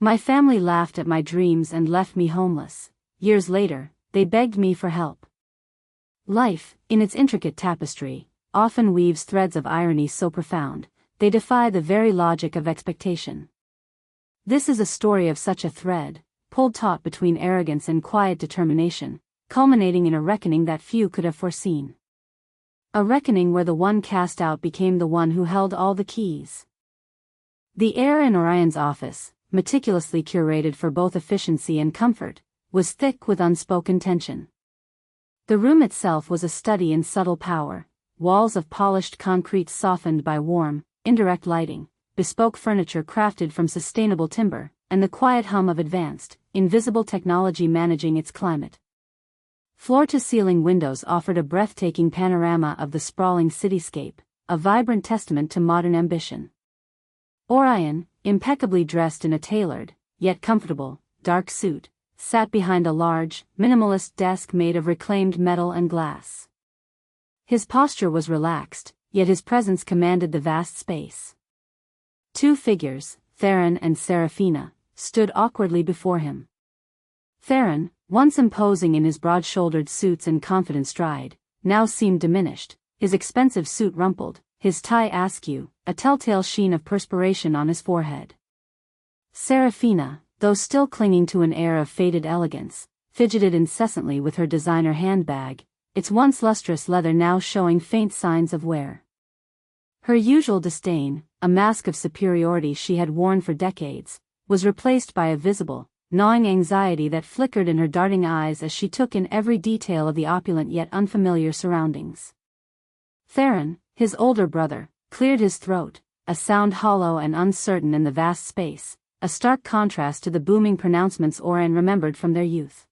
My family laughed at my dreams and left me homeless. Years later, they begged me for help. Life, in its intricate tapestry, often weaves threads of irony so profound, they defy the very logic of expectation. This is a story of such a thread, pulled taut between arrogance and quiet determination, culminating in a reckoning that few could have foreseen. A reckoning where the one cast out became the one who held all the keys. The air in Orion's office, meticulously curated for both efficiency and comfort, was thick with unspoken tension. The room itself was a study in subtle power, walls of polished concrete softened by warm, indirect lighting, bespoke furniture crafted from sustainable timber, and the quiet hum of advanced, invisible technology managing its climate. Floor-to-ceiling windows offered a breathtaking panorama of the sprawling cityscape, a vibrant testament to modern ambition. Orion, impeccably dressed in a tailored, yet comfortable, dark suit, sat behind a large, minimalist desk made of reclaimed metal and glass. His posture was relaxed, yet his presence commanded the vast space. Two figures, Theron and Seraphina, stood awkwardly before him. Theron, once imposing in his broad-shouldered suits and confident stride, now seemed diminished, his expensive suit rumpled, his tie askew, a telltale sheen of perspiration on his forehead. Seraphina, though still clinging to an air of faded elegance, fidgeted incessantly with her designer handbag, its once lustrous leather now showing faint signs of wear. Her usual disdain, a mask of superiority she had worn for decades, was replaced by a visible, gnawing anxiety that flickered in her darting eyes as she took in every detail of the opulent yet unfamiliar surroundings. Theron, his older brother, cleared his throat, a sound hollow and uncertain in the vast space, a stark contrast to the booming pronouncements Orion remembered from their youth.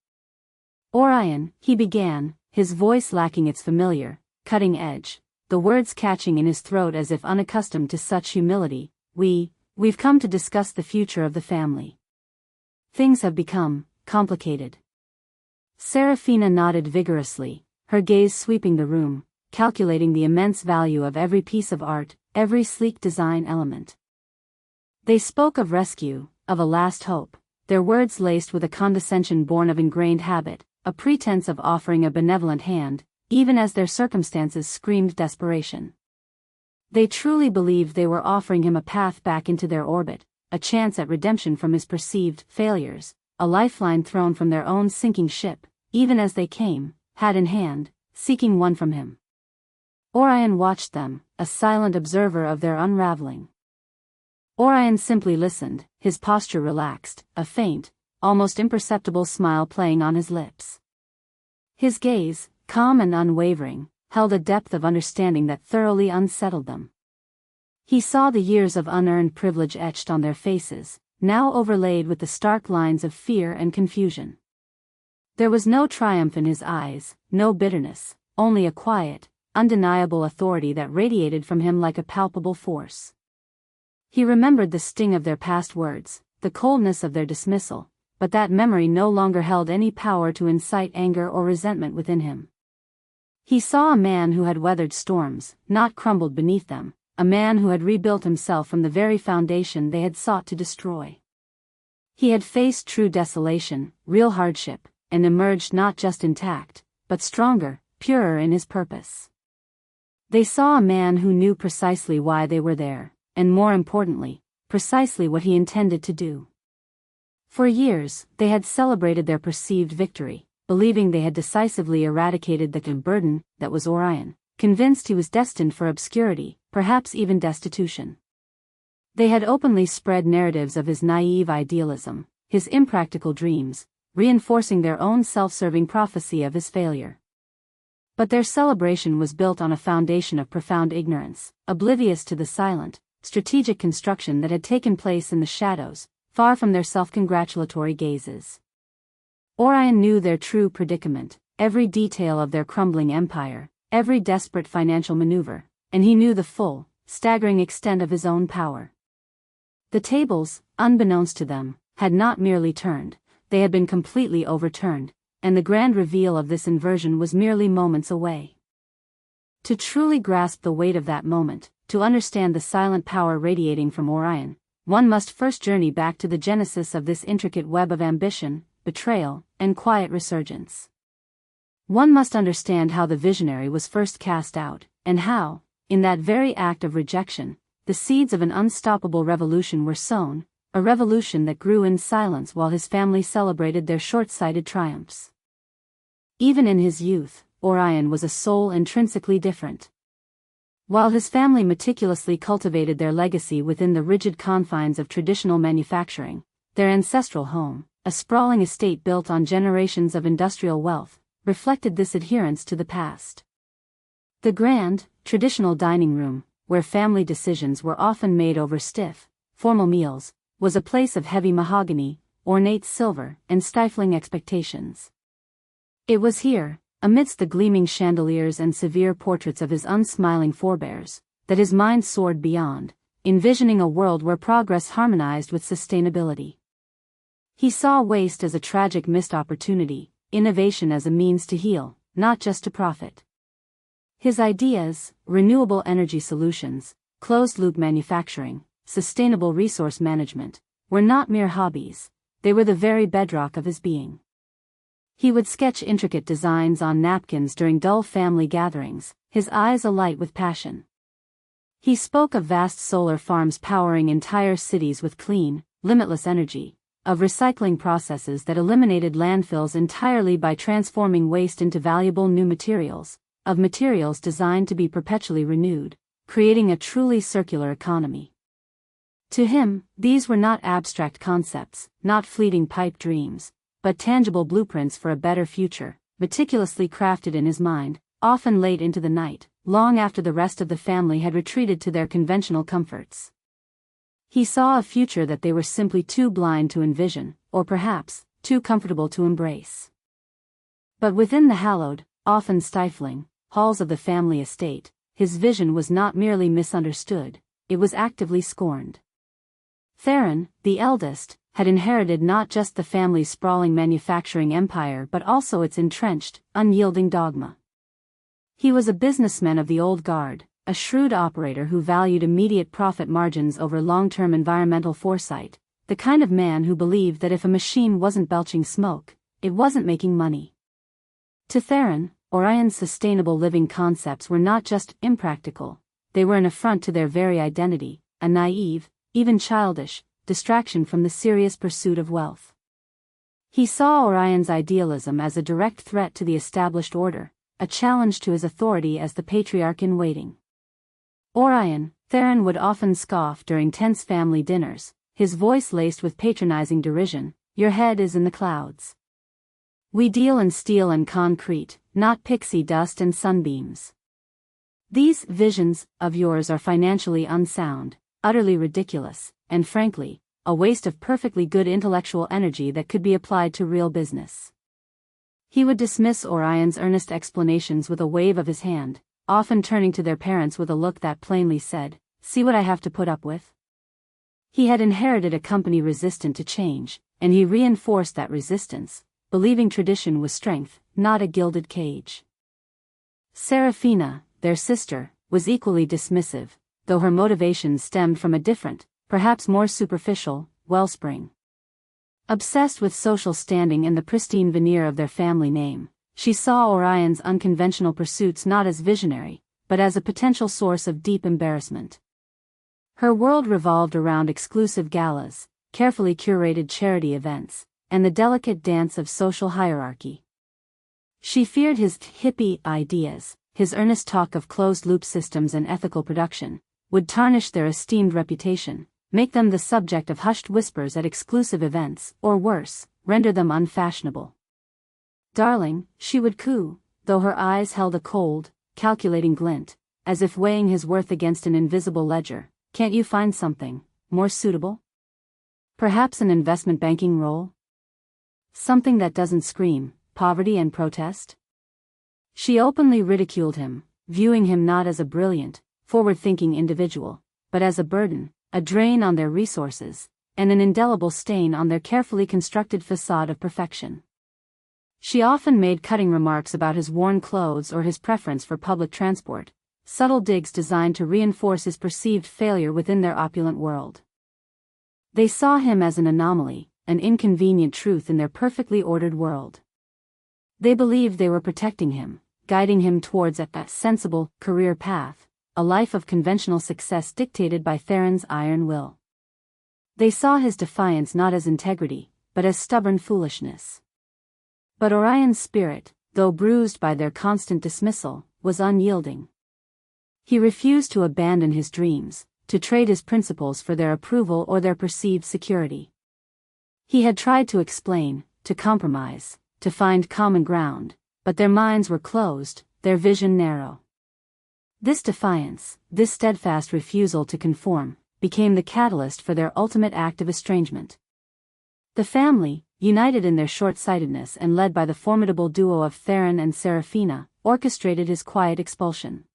Orion, he began, his voice lacking its familiar, cutting edge, the words catching in his throat as if unaccustomed to such humility. We've come to discuss the future of the family. Things have become complicated. Seraphina nodded vigorously, her gaze sweeping the room, calculating the immense value of every piece of art, every sleek design element. They spoke of rescue, of a last hope, their words laced with a condescension born of ingrained habit, a pretense of offering a benevolent hand, even as their circumstances screamed desperation. They truly believed they were offering him a path back into their orbit, a chance at redemption from his perceived failures, a lifeline thrown from their own sinking ship, even as they came, hat in hand, seeking one from him. Orion watched them, a silent observer of their unraveling. Orion simply listened, his posture relaxed, a faint, almost imperceptible smile playing on his lips. His gaze, calm and unwavering, held a depth of understanding that thoroughly unsettled them. He saw the years of unearned privilege etched on their faces, now overlaid with the stark lines of fear and confusion. There was no triumph in his eyes, no bitterness, only a quiet, undeniable authority that radiated from him like a palpable force. He remembered the sting of their past words, the coldness of their dismissal, but that memory no longer held any power to incite anger or resentment within him. He saw a man who had weathered storms, not crumbled beneath them, a man who had rebuilt himself from the very foundation they had sought to destroy. He had faced true desolation, real hardship, and emerged not just intact, but stronger, purer in his purpose. They saw a man who knew precisely why they were there, and more importantly, precisely what he intended to do. For years, they had celebrated their perceived victory, believing they had decisively eradicated the burden that was Orion, convinced he was destined for obscurity, perhaps even destitution. They had openly spread narratives of his naive idealism, his impractical dreams, reinforcing their own self-serving prophecy of his failure. But their celebration was built on a foundation of profound ignorance, oblivious to the silent, strategic construction that had taken place in the shadows, far from their self-congratulatory gazes. Orion knew their true predicament, every detail of their crumbling empire, every desperate financial maneuver, and he knew the full, staggering extent of his own power. The tables, unbeknownst to them, had not merely turned, they had been completely overturned, and the grand reveal of this inversion was merely moments away. To truly grasp the weight of that moment, to understand the silent power radiating from Orion, one must first journey back to the genesis of this intricate web of ambition, betrayal, and quiet resurgence. One must understand how the visionary was first cast out, and how, in that very act of rejection, the seeds of an unstoppable revolution were sown, a revolution that grew in silence while his family celebrated their short-sighted triumphs. Even in his youth, Orion was a soul intrinsically different. While his family meticulously cultivated their legacy within the rigid confines of traditional manufacturing, their ancestral home, a sprawling estate built on generations of industrial wealth, reflected this adherence to the past. The grand, traditional dining room, where family decisions were often made over stiff, formal meals, was a place of heavy mahogany, ornate silver, and stifling expectations. It was here, amidst the gleaming chandeliers and severe portraits of his unsmiling forebears, that his mind soared beyond, envisioning a world where progress harmonized with sustainability. He saw waste as a tragic missed opportunity, innovation as a means to heal, not just to profit. His ideas, renewable energy solutions, closed-loop manufacturing, sustainable resource management, were not mere hobbies, they were the very bedrock of his being. He would sketch intricate designs on napkins during dull family gatherings, his eyes alight with passion. He spoke of vast solar farms powering entire cities with clean, limitless energy, of recycling processes that eliminated landfills entirely by transforming waste into valuable new materials, of materials designed to be perpetually renewed, creating a truly circular economy. To him, these were not abstract concepts, not fleeting pipe dreams, but tangible blueprints for a better future, meticulously crafted in his mind, often late into the night, long after the rest of the family had retreated to their conventional comforts. He saw a future that they were simply too blind to envision, or perhaps, too comfortable to embrace. But within the hallowed, often stifling, halls of the family estate, his vision was not merely misunderstood, it was actively scorned. Theron, the eldest, had inherited not just the family's sprawling manufacturing empire but also its entrenched, unyielding dogma. He was a businessman of the old guard, a shrewd operator who valued immediate profit margins over long-term environmental foresight, the kind of man who believed that if a machine wasn't belching smoke, it wasn't making money. To Theron, Orion's sustainable living concepts were not just impractical, they were an affront to their very identity, a naive, even childish, distraction from the serious pursuit of wealth. He saw Orion's idealism as a direct threat to the established order, a challenge to his authority as the patriarch in waiting. Orion, Theron would often scoff during tense family dinners, his voice laced with patronizing derision, "Your head is in the clouds. We deal in steel and concrete, not pixie dust and sunbeams. These visions of yours are financially unsound, utterly ridiculous, and frankly, a waste of perfectly good intellectual energy that could be applied to real business." He would dismiss Orion's earnest explanations with a wave of his hand, often turning to their parents with a look that plainly said, "See what I have to put up with?" He had inherited a company resistant to change, and he reinforced that resistance, believing tradition was strength, not a gilded cage. Serafina, their sister, was equally dismissive, though her motivations stemmed from a different, perhaps more superficial, wellspring. Obsessed with social standing and the pristine veneer of their family name, she saw Orion's unconventional pursuits not as visionary, but as a potential source of deep embarrassment. Her world revolved around exclusive galas, carefully curated charity events, and the delicate dance of social hierarchy. She feared his hippie ideas, his earnest talk of closed-loop systems and ethical production, would tarnish their esteemed reputation, make them the subject of hushed whispers at exclusive events, or worse, render them unfashionable. "Darling," she would coo, though her eyes held a cold, calculating glint, as if weighing his worth against an invisible ledger, "can't you find something more suitable? Perhaps an investment banking role? Something that doesn't scream poverty and protest?" She openly ridiculed him, viewing him not as a brilliant, forward-thinking individual, but as a burden, a drain on their resources, and an indelible stain on their carefully constructed facade of perfection. She often made cutting remarks about his worn clothes or his preference for public transport, subtle digs designed to reinforce his perceived failure within their opulent world. They saw him as an anomaly, an inconvenient truth in their perfectly ordered world. They believed they were protecting him, guiding him towards a sensible career path, a life of conventional success dictated by Theron's iron will. They saw his defiance not as integrity, but as stubborn foolishness. But Orion's spirit, though bruised by their constant dismissal, was unyielding. He refused to abandon his dreams, to trade his principles for their approval or their perceived security. He had tried to explain, to compromise, to find common ground, but their minds were closed, their vision narrow. This defiance, this steadfast refusal to conform, became the catalyst for their ultimate act of estrangement. The family, united in their short-sightedness and led by the formidable duo of Theron and Seraphina, orchestrated his quiet expulsion.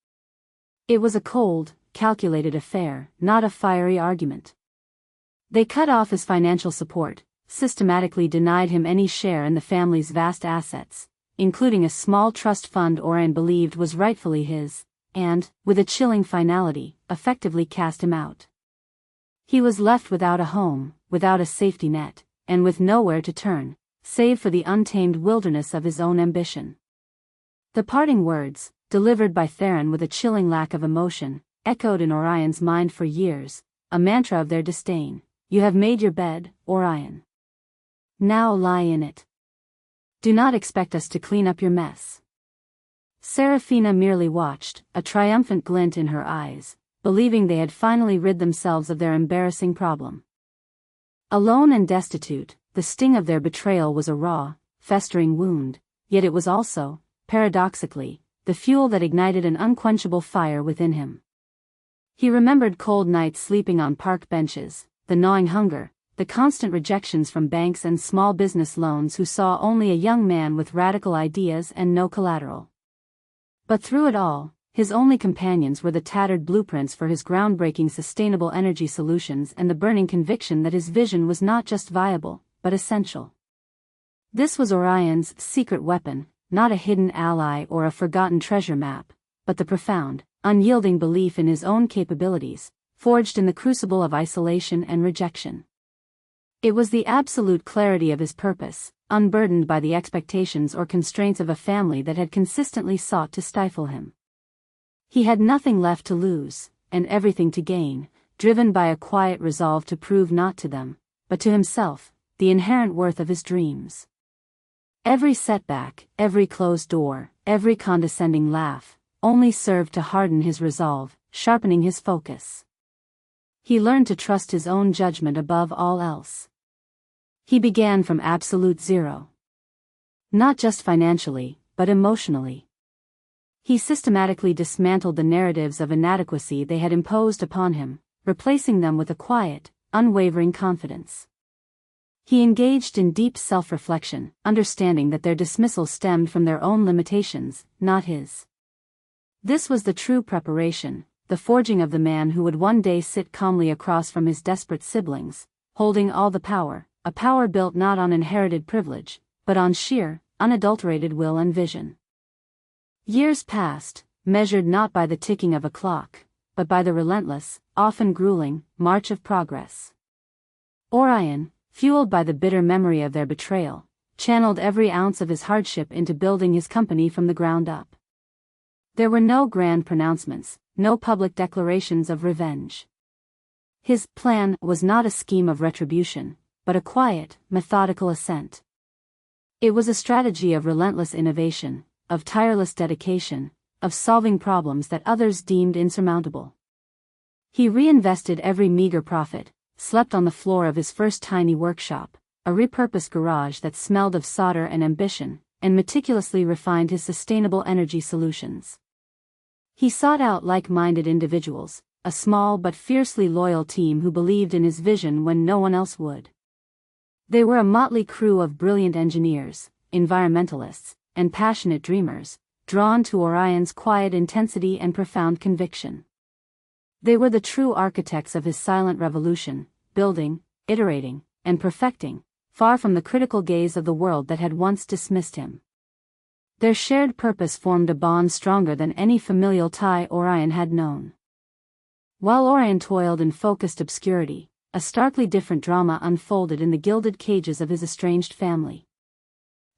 It was a cold, calculated affair, not a fiery argument. They cut off his financial support, systematically denied him any share in the family's vast assets, including a small trust fund Orion believed was rightfully his, and, with a chilling finality, effectively cast him out. He was left without a home, without a safety net, and with nowhere to turn, save for the untamed wilderness of his own ambition. The parting words, delivered by Theron with a chilling lack of emotion, echoed in Orion's mind for years, a mantra of their disdain. "You have made your bed, Orion. Now lie in it. Do not expect us to clean up your mess." Seraphina merely watched, a triumphant glint in her eyes, believing they had finally rid themselves of their embarrassing problem. Alone and destitute, the sting of their betrayal was a raw, festering wound, yet it was also, paradoxically, the fuel that ignited an unquenchable fire within him. He remembered cold nights sleeping on park benches, the gnawing hunger, the constant rejections from banks and small business loans who saw only a young man with radical ideas and no collateral. But through it all, his only companions were the tattered blueprints for his groundbreaking sustainable energy solutions and the burning conviction that his vision was not just viable, but essential. This was Orion's secret weapon, not a hidden ally or a forgotten treasure map, but the profound, unyielding belief in his own capabilities, forged in the crucible of isolation and rejection. It was the absolute clarity of his purpose, unburdened by the expectations or constraints of a family that had consistently sought to stifle him. He had nothing left to lose, and everything to gain, driven by a quiet resolve to prove not to them, but to himself, the inherent worth of his dreams. Every setback, every closed door, every condescending laugh, only served to harden his resolve, sharpening his focus. He learned to trust his own judgment above all else. He began from absolute zero. Not just financially, but emotionally. He systematically dismantled the narratives of inadequacy they had imposed upon him, replacing them with a quiet, unwavering confidence. He engaged in deep self-reflection, understanding that their dismissal stemmed from their own limitations, not his. This was the true preparation, the forging of the man who would one day sit calmly across from his desperate siblings, holding all the power, a power built not on inherited privilege, but on sheer, unadulterated will and vision. Years passed, measured not by the ticking of a clock, but by the relentless, often grueling, march of progress. Orion, fueled by the bitter memory of their betrayal, channeled every ounce of his hardship into building his company from the ground up. There were no grand pronouncements, no public declarations of revenge. His plan was not a scheme of retribution, but a quiet, methodical ascent. It was a strategy of relentless innovation, of tireless dedication, of solving problems that others deemed insurmountable. He reinvested every meager profit, slept on the floor of his first tiny workshop, a repurposed garage that smelled of solder and ambition, and meticulously refined his sustainable energy solutions. He sought out like-minded individuals, a small but fiercely loyal team who believed in his vision when no one else would. They were a motley crew of brilliant engineers, environmentalists, and passionate dreamers, drawn to Orion's quiet intensity and profound conviction. They were the true architects of his silent revolution, building, iterating, and perfecting, far from the critical gaze of the world that had once dismissed him. Their shared purpose formed a bond stronger than any familial tie Orion had known. While Orion toiled in focused obscurity, a starkly different drama unfolded in the gilded cages of his estranged family.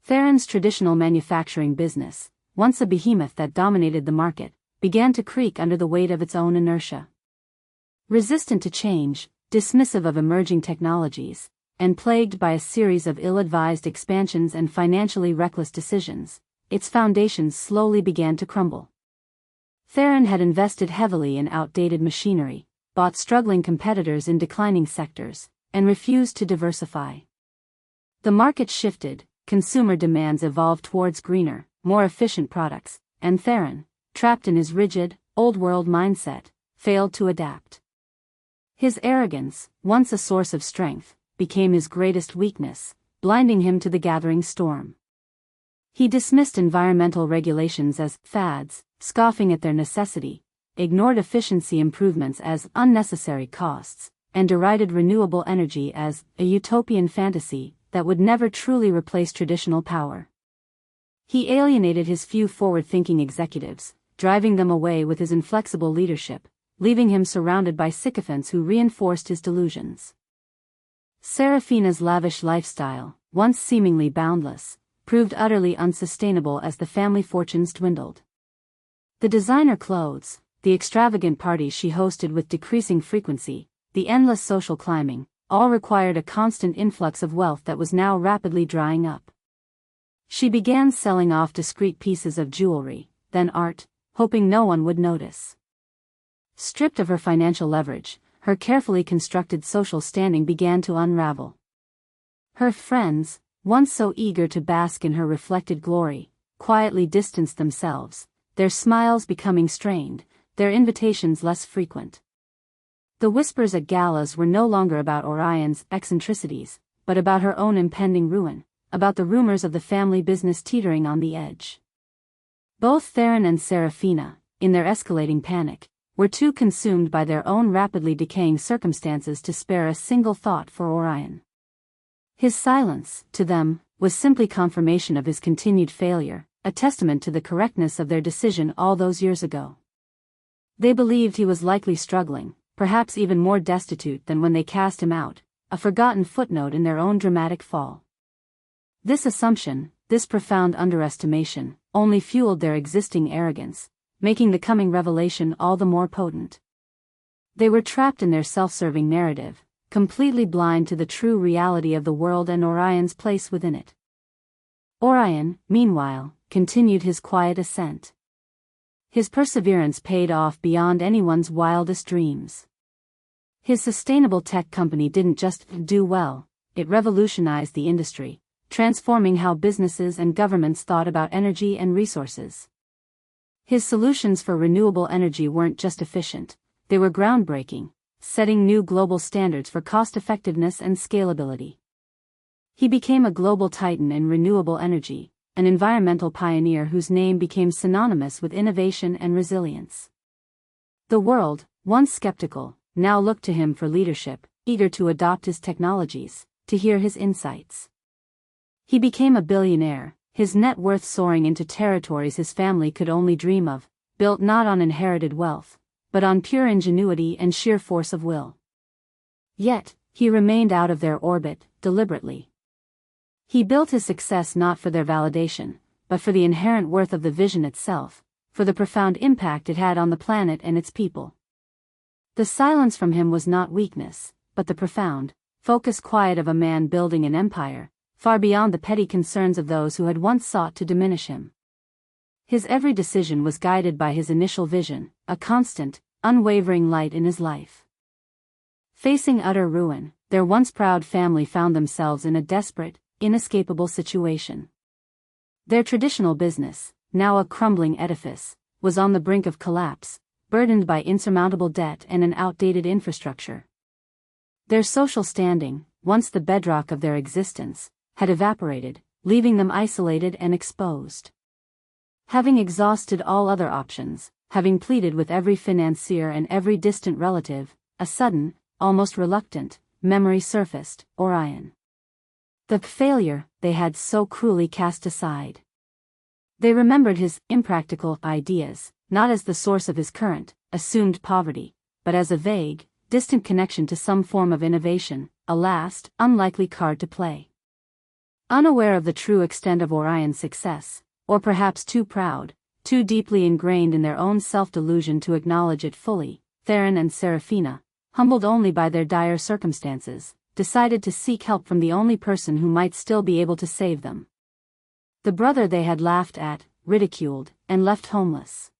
Theron's traditional manufacturing business, once a behemoth that dominated the market, began to creak under the weight of its own inertia. Resistant to change, dismissive of emerging technologies, and plagued by a series of ill-advised expansions and financially reckless decisions, its foundations slowly began to crumble. Theron had invested heavily in outdated machinery, bought struggling competitors in declining sectors, and refused to diversify. The market shifted, consumer demands evolved towards greener, more efficient products, and Theron, trapped in his rigid, old-world mindset, failed to adapt. His arrogance, once a source of strength, became his greatest weakness, blinding him to the gathering storm. He dismissed environmental regulations as fads, scoffing at their necessity, ignored efficiency improvements as unnecessary costs, and derided renewable energy as a utopian fantasy that would never truly replace traditional power. He alienated his few forward-thinking executives, driving them away with his inflexible leadership, leaving him surrounded by sycophants who reinforced his delusions. Serafina's lavish lifestyle, once seemingly boundless, proved utterly unsustainable as the family fortunes dwindled. The designer clothes, the extravagant parties she hosted with decreasing frequency, the endless social climbing, all required a constant influx of wealth that was now rapidly drying up. She began selling off discreet pieces of jewelry, then art, hoping no one would notice. Stripped of her financial leverage, her carefully constructed social standing began to unravel. Her friends, once so eager to bask in her reflected glory, quietly distanced themselves, their smiles becoming strained, their invitations less frequent. The whispers at galas were no longer about Orion's eccentricities, but about her own impending ruin, about the rumors of the family business teetering on the edge. Both Theron and Serafina, in their escalating panic, were too consumed by their own rapidly decaying circumstances to spare a single thought for Orion. His silence, to them, was simply confirmation of his continued failure, a testament to the correctness of their decision all those years ago. They believed he was likely struggling, perhaps even more destitute than when they cast him out, a forgotten footnote in their own dramatic fall. This assumption, this profound underestimation, only fueled their existing arrogance, making the coming revelation all the more potent. They were trapped in their self-serving narrative, completely blind to the true reality of the world and Orion's place within it. Orion, meanwhile, continued his quiet ascent. His perseverance paid off beyond anyone's wildest dreams. His sustainable tech company didn't just do well, it revolutionized the industry, transforming how businesses and governments thought about energy and resources. His solutions for renewable energy weren't just efficient, they were groundbreaking, setting new global standards for cost-effectiveness and scalability. He became a global titan in renewable energy, an environmental pioneer whose name became synonymous with innovation and resilience. The world, once skeptical, now looked to him for leadership, eager to adopt his technologies, to hear his insights. He became a billionaire, his net worth soaring into territories his family could only dream of, built not on inherited wealth, but on pure ingenuity and sheer force of will. Yet, he remained out of their orbit, deliberately. He built his success not for their validation, but for the inherent worth of the vision itself, for the profound impact it had on the planet and its people. The silence from him was not weakness, but the profound, focused quiet of a man building an empire, far beyond the petty concerns of those who had once sought to diminish him. His every decision was guided by his initial vision, a constant, unwavering light in his life. Facing utter ruin, their once proud family found themselves in a desperate, inescapable situation. Their traditional business, now a crumbling edifice, was on the brink of collapse, burdened by insurmountable debt and an outdated infrastructure. Their social standing, once the bedrock of their existence, had evaporated, leaving them isolated and exposed. Having exhausted all other options, having pleaded with every financier and every distant relative, a sudden, almost reluctant, memory surfaced: Orion. The failure they had so cruelly cast aside. They remembered his impractical ideas, not as the source of his current, assumed poverty, but as a vague, distant connection to some form of innovation, a last, unlikely card to play. Unaware of the true extent of Orion's success, or perhaps too proud, too deeply ingrained in their own self-delusion to acknowledge it fully, Theron and Seraphina, humbled only by their dire circumstances, decided to seek help from the only person who might still be able to save them. The brother they had laughed at, ridiculed, and left homeless.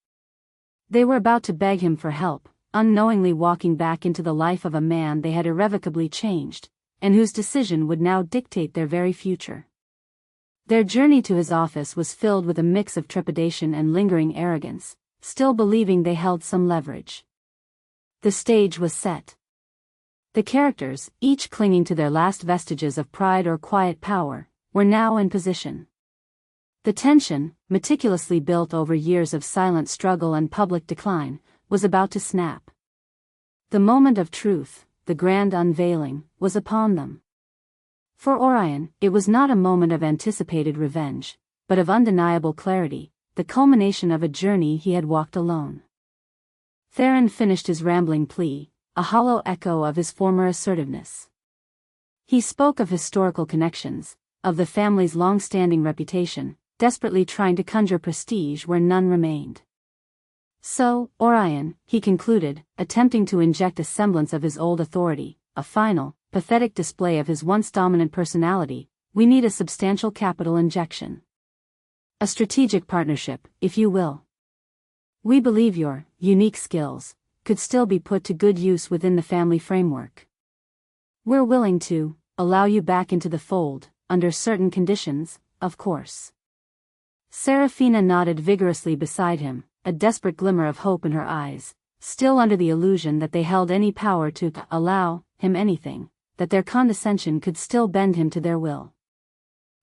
They were about to beg him for help, unknowingly walking back into the life of a man they had irrevocably changed, and whose decision would now dictate their very future. Their journey to his office was filled with a mix of trepidation and lingering arrogance, still believing they held some leverage. The stage was set. The characters, each clinging to their last vestiges of pride or quiet power, were now in position. The tension, meticulously built over years of silent struggle and public decline, was about to snap. The moment of truth, the grand unveiling, was upon them. For Orion, it was not a moment of anticipated revenge, but of undeniable clarity, the culmination of a journey he had walked alone. Theron finished his rambling plea, a hollow echo of his former assertiveness. He spoke of historical connections, of the family's long-standing reputation, desperately trying to conjure prestige where none remained. So, Orion, he concluded, attempting to inject a semblance of his old authority, a final, pathetic display of his once dominant personality, we need a substantial capital injection. A strategic partnership, if you will. We believe your unique skills could still be put to good use within the family framework. We're willing to allow you back into the fold, under certain conditions, of course. Seraphina nodded vigorously beside him, a desperate glimmer of hope in her eyes, still under the illusion that they held any power to allow him anything, that their condescension could still bend him to their will.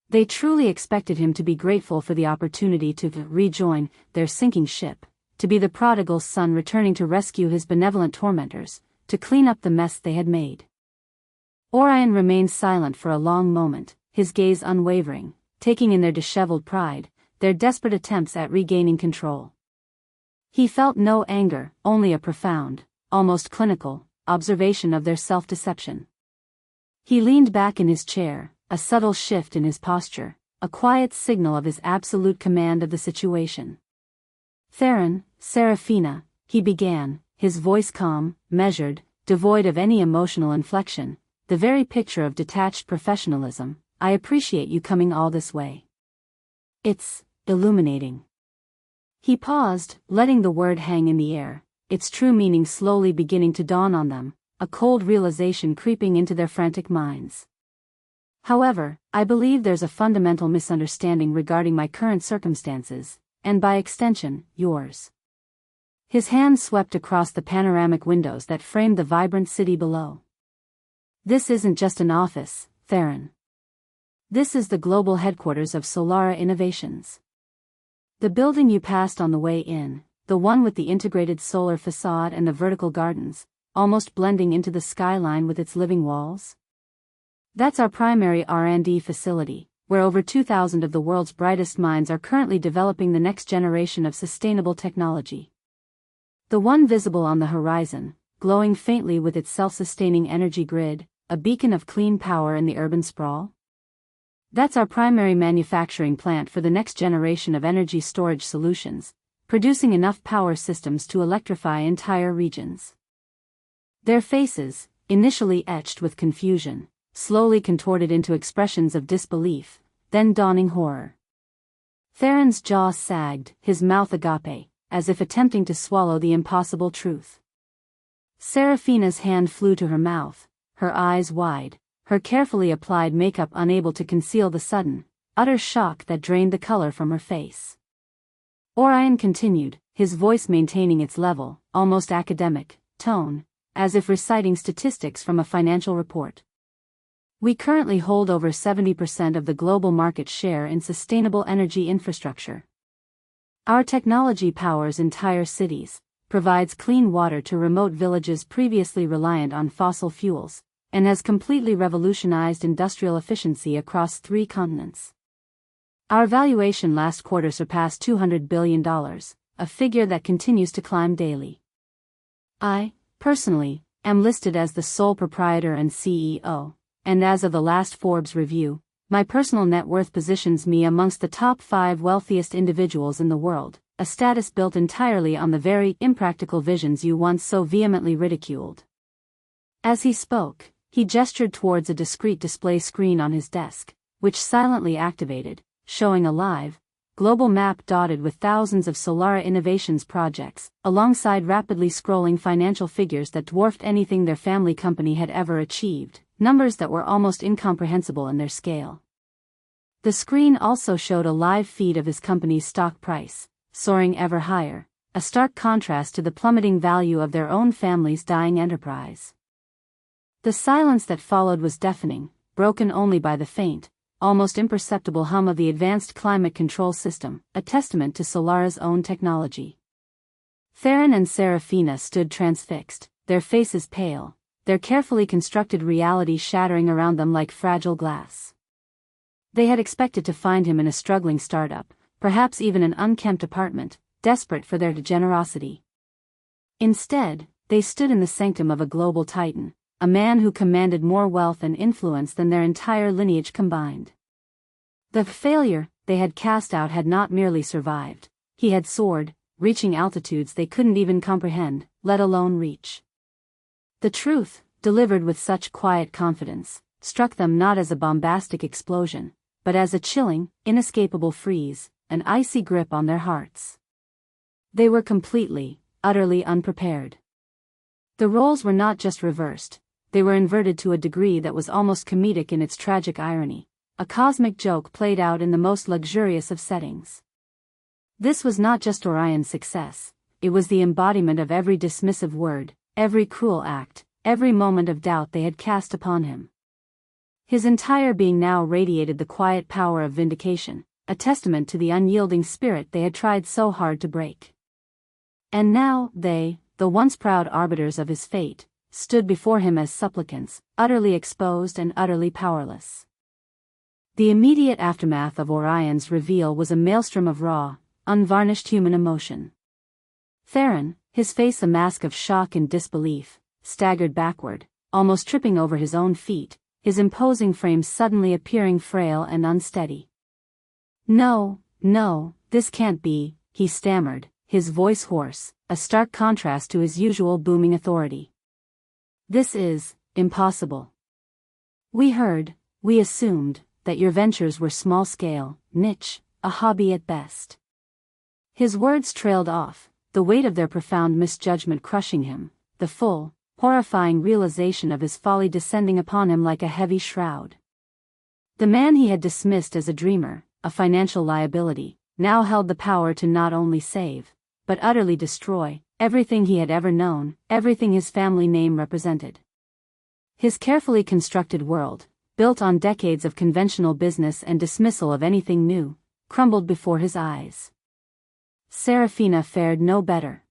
They truly expected him to be grateful for the opportunity to rejoin their sinking ship, to be the prodigal son returning to rescue his benevolent tormentors, to clean up the mess they had made. Orion remained silent for a long moment, his gaze unwavering, taking in their disheveled pride, their desperate attempts at regaining control. He felt no anger, only a profound, almost clinical, observation of their self-deception. He leaned back in his chair, a subtle shift in his posture, a quiet signal of his absolute command of the situation. Theron, Seraphina, he began, his voice calm, measured, devoid of any emotional inflection, the very picture of detached professionalism. I appreciate you coming all this way. It's illuminating. He paused, letting the word hang in the air, its true meaning slowly beginning to dawn on them, a cold realization creeping into their frantic minds. However, I believe there's a fundamental misunderstanding regarding my current circumstances, and by extension, yours. His hand swept across the panoramic windows that framed the vibrant city below. This isn't just an office, Theron. This is the global headquarters of Solara Innovations. The building you passed on the way in, the one with the integrated solar facade and the vertical gardens, almost blending into the skyline with its living walls? That's our primary R&D facility, where over 2,000 of the world's brightest minds are currently developing the next generation of sustainable technology. The one visible on the horizon, glowing faintly with its self-sustaining energy grid, a beacon of clean power in the urban sprawl? That's our primary manufacturing plant for the next generation of energy storage solutions, producing enough power systems to electrify entire regions. Their faces, initially etched with confusion, slowly contorted into expressions of disbelief, then dawning horror. Theron's jaw sagged, his mouth agape, as if attempting to swallow the impossible truth. Seraphina's hand flew to her mouth, her eyes wide, her carefully applied makeup unable to conceal the sudden, utter shock that drained the color from her face. Orion continued, his voice maintaining its level, almost academic, tone, as if reciting statistics from a financial report. We currently hold over 70% of the global market share in sustainable energy infrastructure. Our technology powers entire cities, provides clean water to remote villages previously reliant on fossil fuels, and has completely revolutionized industrial efficiency across 3 continents. Our valuation last quarter surpassed $200 billion, a figure that continues to climb daily. I, personally, am listed as the sole proprietor and CEO, and as of the last Forbes review, my personal net worth positions me amongst the top 5 wealthiest individuals in the world, a status built entirely on the very impractical visions you once so vehemently ridiculed." As he spoke, he gestured towards a discrete display screen on his desk, which silently activated, showing a live, global map dotted with thousands of Solara Innovations projects, alongside rapidly scrolling financial figures that dwarfed anything their family company had ever achieved, numbers that were almost incomprehensible in their scale. The screen also showed a live feed of his company's stock price, soaring ever higher, a stark contrast to the plummeting value of their own family's dying enterprise. The silence that followed was deafening, broken only by the faint, almost imperceptible hum of the advanced climate control system, a testament to Solara's own technology. Theron and Serafina stood transfixed, their faces pale, their carefully constructed reality shattering around them like fragile glass. They had expected to find him in a struggling startup, perhaps even an unkempt apartment, desperate for their generosity. Instead, they stood in the sanctum of a global titan, a man who commanded more wealth and influence than their entire lineage combined. The failure they had cast out had not merely survived, he had soared, reaching altitudes they couldn't even comprehend, let alone reach. The truth, delivered with such quiet confidence, struck them not as a bombastic explosion, but as a chilling, inescapable freeze, an icy grip on their hearts. They were completely, utterly unprepared. The roles were not just reversed, they were inverted to a degree that was almost comedic in its tragic irony, a cosmic joke played out in the most luxurious of settings. This was not just Orion's success, it was the embodiment of every dismissive word, every cruel act, every moment of doubt they had cast upon him. His entire being now radiated the quiet power of vindication, a testament to the unyielding spirit they had tried so hard to break. And now they, the once proud arbiters of his fate, stood before him as supplicants, utterly exposed and utterly powerless. The immediate aftermath of Orion's reveal was a maelstrom of raw, unvarnished human emotion. Theron, his face a mask of shock and disbelief, staggered backward, almost tripping over his own feet, his imposing frame suddenly appearing frail and unsteady. "No, no, this can't be," he stammered, his voice hoarse, a stark contrast to his usual booming authority. "This is impossible. We assumed, that your ventures were small-scale, niche, a hobby at best." His words trailed off, the weight of their profound misjudgment crushing him, the full, horrifying realization of his folly descending upon him like a heavy shroud. The man he had dismissed as a dreamer, a financial liability, now held the power to not only save, but utterly destroy, everything he had ever known, everything his family name represented. His carefully constructed world, built on decades of conventional business and dismissal of anything new, crumbled before his eyes. Serafina fared no better.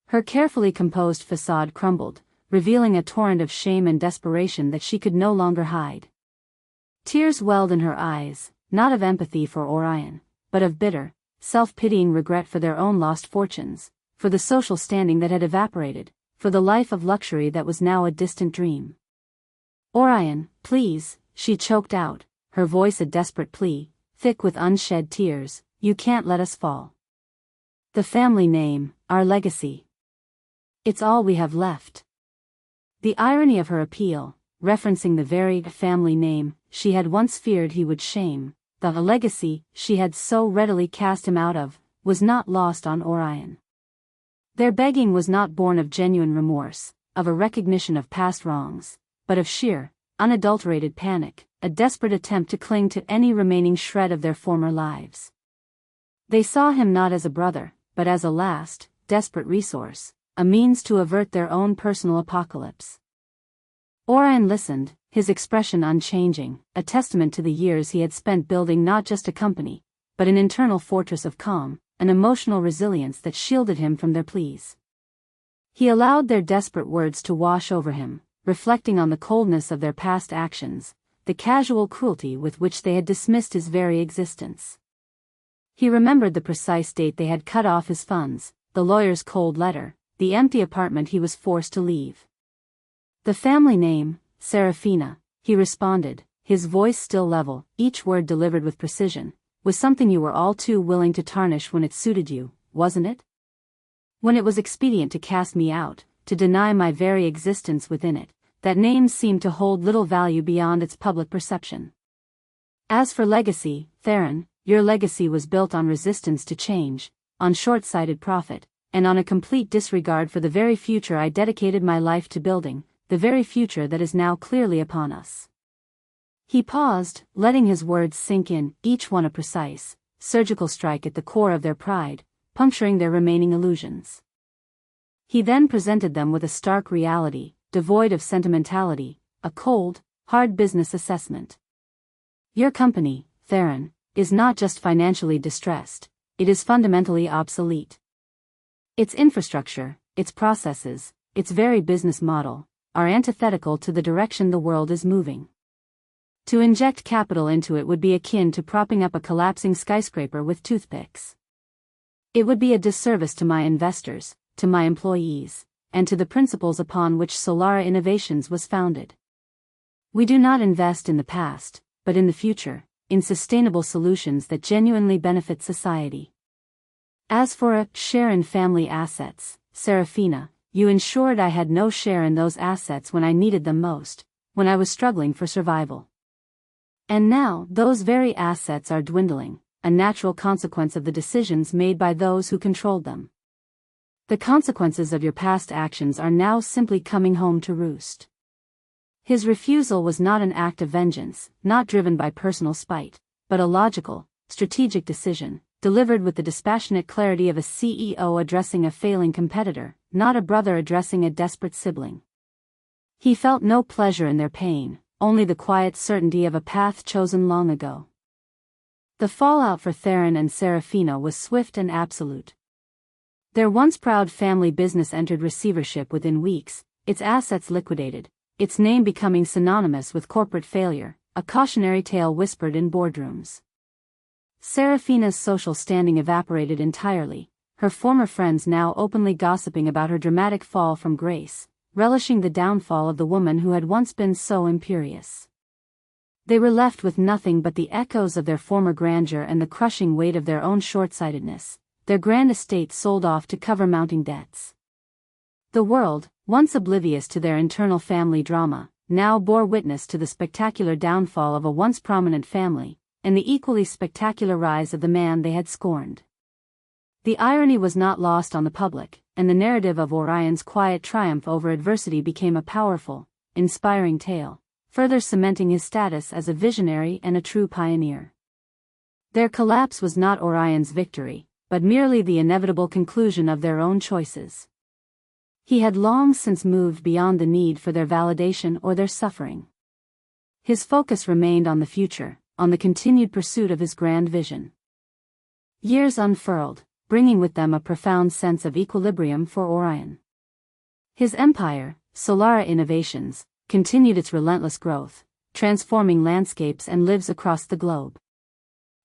Her carefully composed facade crumbled, revealing a torrent of shame and desperation that she could no longer hide. Tears welled in her eyes, not of empathy for Orion, but of bitter, self-pitying regret for their own lost fortunes, for the social standing that had evaporated, for the life of luxury that was now a distant dream. "Orion, please," she choked out, her voice a desperate plea, thick with unshed tears, "you can't let us fall. The family name, our legacy. It's all we have left." The irony of her appeal, referencing the very family name she had once feared he would shame, the legacy she had so readily cast him out of, was not lost on Orion. Their begging was not born of genuine remorse, of a recognition of past wrongs, but of sheer, unadulterated panic, a desperate attempt to cling to any remaining shred of their former lives. They saw him not as a brother, but as a last, desperate resource, a means to avert their own personal apocalypse. Orion listened, his expression unchanging, a testament to the years he had spent building not just a company, but an internal fortress of calm, an emotional resilience that shielded him from their pleas. He allowed their desperate words to wash over him, reflecting on the coldness of their past actions, the casual cruelty with which they had dismissed his very existence. He remembered the precise date they had cut off his funds, the lawyer's cold letter, the empty apartment he was forced to leave. The family name, Serafina, he responded, his voice still level, each word delivered with precision, was something you were all too willing to tarnish when it suited you, wasn't it? When it was expedient to cast me out, to deny my very existence within it, that name seemed to hold little value beyond its public perception. As for legacy, Theron, your legacy was built on resistance to change, on short-sighted profit, and on a complete disregard for the very future I dedicated my life to building, the very future that is now clearly upon us. He paused, letting his words sink in, each one a precise, surgical strike at the core of their pride, puncturing their remaining illusions. He then presented them with a stark reality, devoid of sentimentality, a cold, hard business assessment. Your company, Theron, is not just financially distressed, it is fundamentally obsolete. Its infrastructure, its processes, its very business model, are antithetical to the direction the world is moving. To inject capital into it would be akin to propping up a collapsing skyscraper with toothpicks. It would be a disservice to my investors, to my employees, and to the principles upon which Solara Innovations was founded. We do not invest in the past, but in the future, in sustainable solutions that genuinely benefit society. As for a share in family assets, Serafina, you ensured I had no share in those assets when I needed them most, when I was struggling for survival. And now, those very assets are dwindling, a natural consequence of the decisions made by those who controlled them. The consequences of your past actions are now simply coming home to roost. His refusal was not an act of vengeance, not driven by personal spite, but a logical, strategic decision, delivered with the dispassionate clarity of a CEO addressing a failing competitor, not a brother addressing a desperate sibling. He felt no pleasure in their pain, only the quiet certainty of a path chosen long ago. The fallout for Theron and Serafina was swift and absolute. Their once proud family business entered receivership within weeks, its assets liquidated, its name becoming synonymous with corporate failure, a cautionary tale whispered in boardrooms. Serafina's social standing evaporated entirely, her former friends now openly gossiping about her dramatic fall from grace, relishing the downfall of the woman who had once been so imperious. They were left with nothing but the echoes of their former grandeur and the crushing weight of their own short-sightedness, their grand estate sold off to cover mounting debts. The world, once oblivious to their internal family drama, now bore witness to the spectacular downfall of a once prominent family, and the equally spectacular rise of the man they had scorned. The irony was not lost on the public, and the narrative of Orion's quiet triumph over adversity became a powerful, inspiring tale, further cementing his status as a visionary and a true pioneer. Their collapse was not Orion's victory, but merely the inevitable conclusion of their own choices. He had long since moved beyond the need for their validation or their suffering. His focus remained on the future, on the continued pursuit of his grand vision. Years unfurled, bringing with them a profound sense of equilibrium for Orion. His empire, Solara Innovations, continued its relentless growth, transforming landscapes and lives across the globe.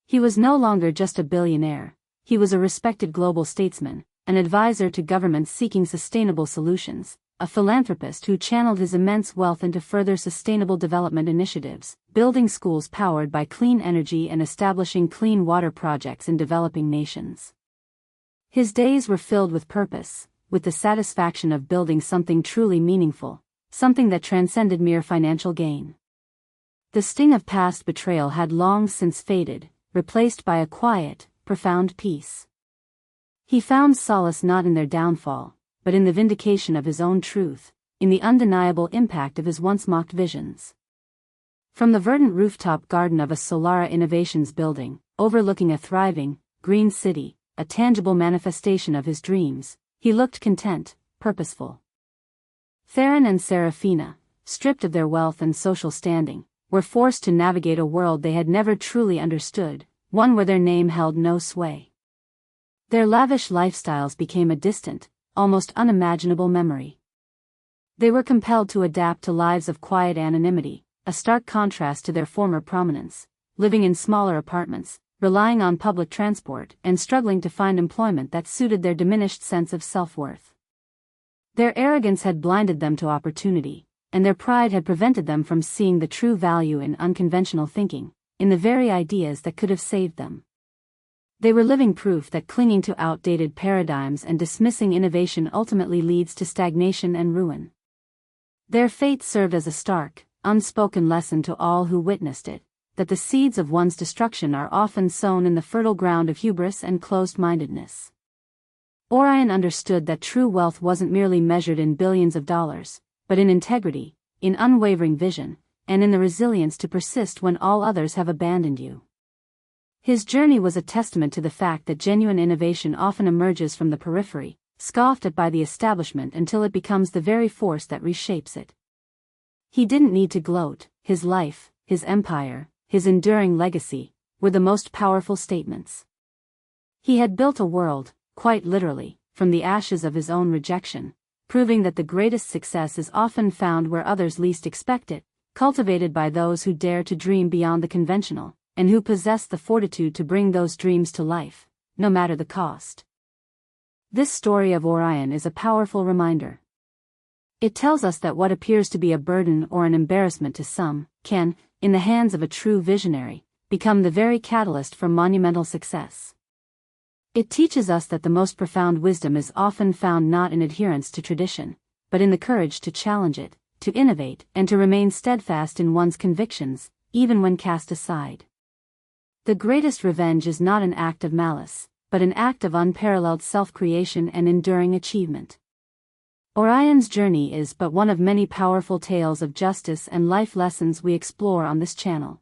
He was no longer just a billionaire, he was a respected global statesman, an advisor to governments seeking sustainable solutions, a philanthropist who channeled his immense wealth into further sustainable development initiatives, building schools powered by clean energy and establishing clean water projects in developing nations. His days were filled with purpose, with the satisfaction of building something truly meaningful, something that transcended mere financial gain. The sting of past betrayal had long since faded, replaced by a quiet, profound peace. He found solace not in their downfall, but in the vindication of his own truth, in the undeniable impact of his once mocked visions. From the verdant rooftop garden of a Solara Innovations building, overlooking a thriving, green city, a tangible manifestation of his dreams, he looked content, purposeful. Theron and Serafina, stripped of their wealth and social standing, were forced to navigate a world they had never truly understood, one where their name held no sway. Their lavish lifestyles became a distant, almost unimaginable memory. They were compelled to adapt to lives of quiet anonymity, a stark contrast to their former prominence, living in smaller apartments, relying on public transport, and struggling to find employment that suited their diminished sense of self-worth. Their arrogance had blinded them to opportunity, and their pride had prevented them from seeing the true value in unconventional thinking, in the very ideas that could have saved them. They were living proof that clinging to outdated paradigms and dismissing innovation ultimately leads to stagnation and ruin. Their fate served as a stark, unspoken lesson to all who witnessed it, that the seeds of one's destruction are often sown in the fertile ground of hubris and closed-mindedness. Orion understood that true wealth wasn't merely measured in billions of dollars, but in integrity, in unwavering vision, and in the resilience to persist when all others have abandoned you. His journey was a testament to the fact that genuine innovation often emerges from the periphery, scoffed at by the establishment until it becomes the very force that reshapes it. He didn't need to gloat. His life, his empire, his enduring legacy, were the most powerful statements. He had built a world, quite literally, from the ashes of his own rejection, proving that the greatest success is often found where others least expect it, cultivated by those who dare to dream beyond the conventional, and who possess the fortitude to bring those dreams to life, no matter the cost. This story of Orion is a powerful reminder. It tells us that what appears to be a burden or an embarrassment to some, can, in the hands of a true visionary, become the very catalyst for monumental success. It teaches us that the most profound wisdom is often found not in adherence to tradition, but in the courage to challenge it, to innovate, and to remain steadfast in one's convictions, even when cast aside. The greatest revenge is not an act of malice, but an act of unparalleled self-creation and enduring achievement. Orion's journey is but one of many powerful tales of justice and life lessons we explore on this channel.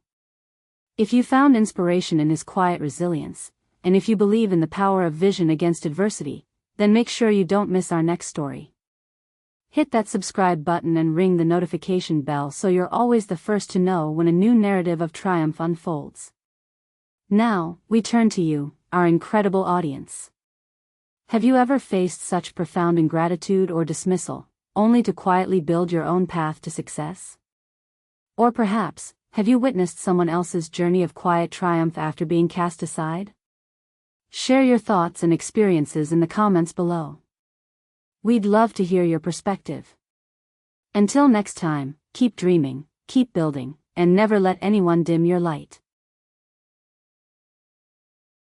If you found inspiration in his quiet resilience, and if you believe in the power of vision against adversity, then make sure you don't miss our next story. Hit that subscribe button and ring the notification bell so you're always the first to know when a new narrative of triumph unfolds. Now, we turn to you, our incredible audience. Have you ever faced such profound ingratitude or dismissal, only to quietly build your own path to success? Or perhaps, have you witnessed someone else's journey of quiet triumph after being cast aside? Share your thoughts and experiences in the comments below. We'd love to hear your perspective. Until next time, keep dreaming, keep building, and never let anyone dim your light.